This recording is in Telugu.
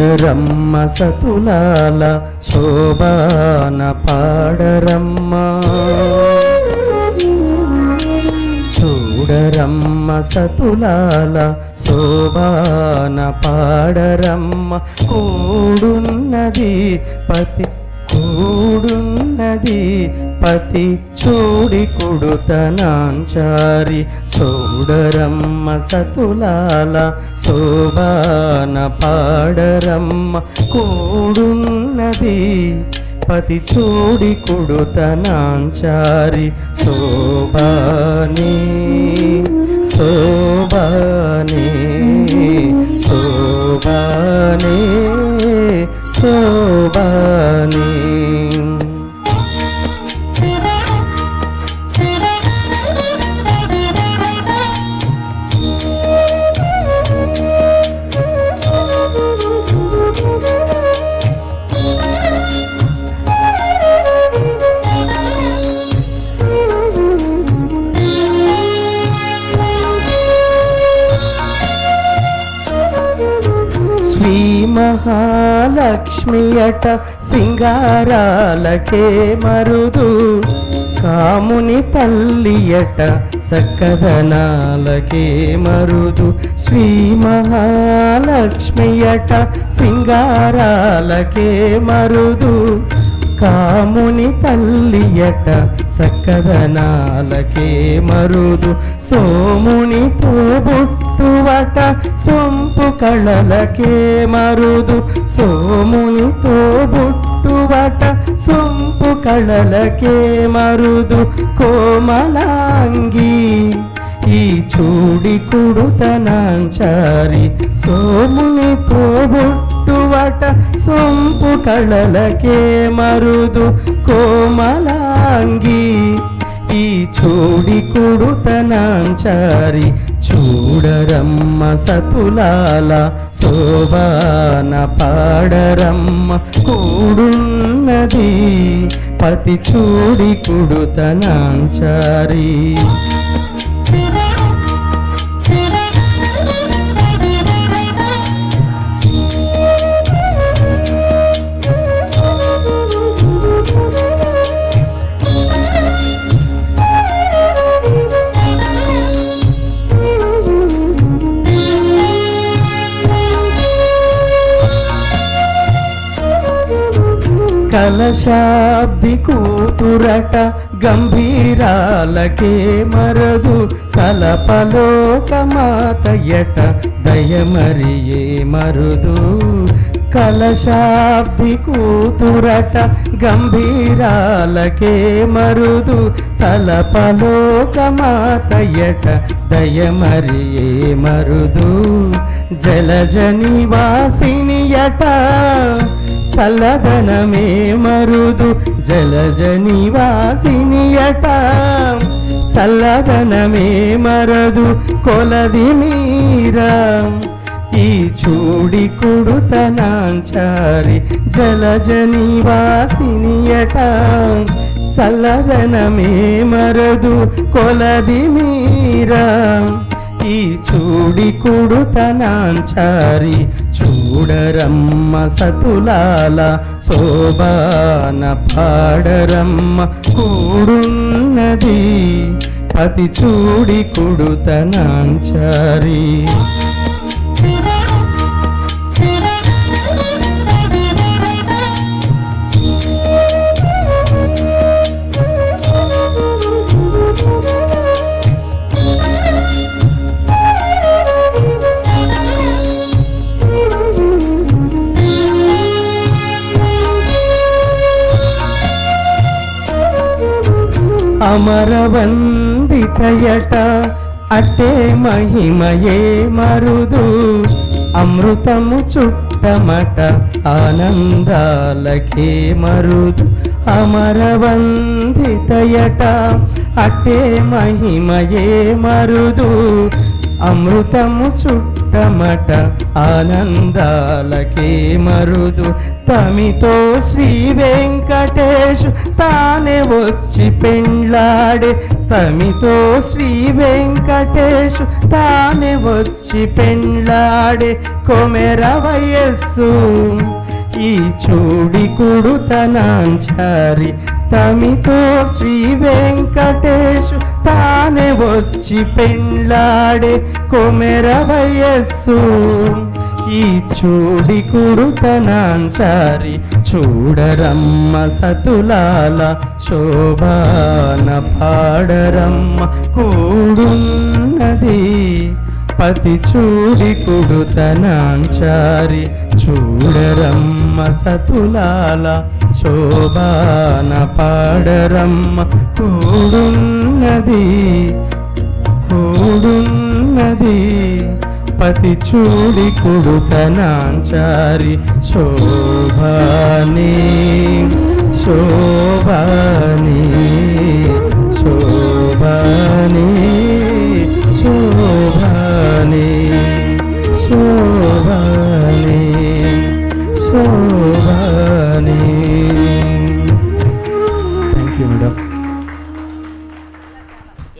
చూడరమ్మ సతులాల శోభాన పాడరమ్మ, చూడరమ్మ సతులాల శోభాన పాడరమ్మ. కూడున్నది పతి కూడున్నది పతి చూడి కుడుతనాంచారి, చూడరమ్మ సతులాల శోభాన పాడరమ్మ. కూడున్నది పతి చూడి కుడుతనాంచారి, శోభాని శోభాని శోభాని శోభాని. శ్రీ మహాలక్ష్మియట సింగారాలకే మరుదు, కాముని తల్లియట సక్కదనాలకే మరుదు. శ్రీ మహాలక్ష్మియట సింగారాలకే మరుదు, కాముని తల్లియట చక్కదనాలకే మరుదు. సోమునితో బుట్టువట సొంపు కళలకే మరుదు, సోమునితో బుట్టువట సొంపు కళలకే మరుదు. కోమలాంగి ఈ చూడి కుడుతనాంచారి, సోమునితో బుట్టువట సొంపు కళలకే మరుదు. కోమలాంగి ఈ చూడి కుడుతనాంచారి, చూడరమ్మ సతులాల శోభాన పాడరమ్మ. కూడున్నది పతి చూడి కుడుతనాంచారి. కలశాబ్ది కూతురట గంభీరాలకే మరదు, కలపలోకమాతయట దయమరియే మరుదు. కలశాబ్ది కూతురట గంభీరాలకే మరుదు, తలపలోకమాతయట దయమరియే మరుదు. జలజ నివాసినియట చల్లదనమే మరుదు, జలజ నివాసినియట చల్లదనమే మరదు. కొలది మీరా ఈ చూడి కుడుతనాంచారి, జలజ నివాసినియట చల్లదనమే మరదు. కొలది మీరా ఈ చూడి కుడుతనాంచారి, చూడరమ్మ సతులాల శోభాన పాడరమ్మ. కూడున్నది పతి చూడి కుడుతనాంచారి. అమరవందితయట అట్టే మహిమయే మరుదు, అమృతము చుట్టమట ఆనందాలకే మరుదు. అమరవందితయట అట్టే మహిమయే మరుదు, అమృతము చుట్ట చుట్టమట ఆనందాలకే మరుదు తమితో శ్రీ వెంకటేశు తానే వచ్చి పెండ్లాడే తమితో శ్రీ వెంకటేశు తానే వచ్చి పెండ్లాడే కొమెర వయస్సు ఈ చూడి కుడుతనాంచారి తమితో శ్రీ వెంకటేశు తానే వచ్చి పెండ్లాడే కొమెర వయస్సు ఈ చూడి కుడుతనాంచారి చూడరమ్మ సతులాల శోభాన పాడరమ్మ కూడున్నది పతి చూడి కుడుతనాంచారి చూడరమ్మ సతులాల శోభాన పాడరమ్మ కూడున్నది పతి చూడి కుడుతనాంచారి శోభాని శోభాని శోభాని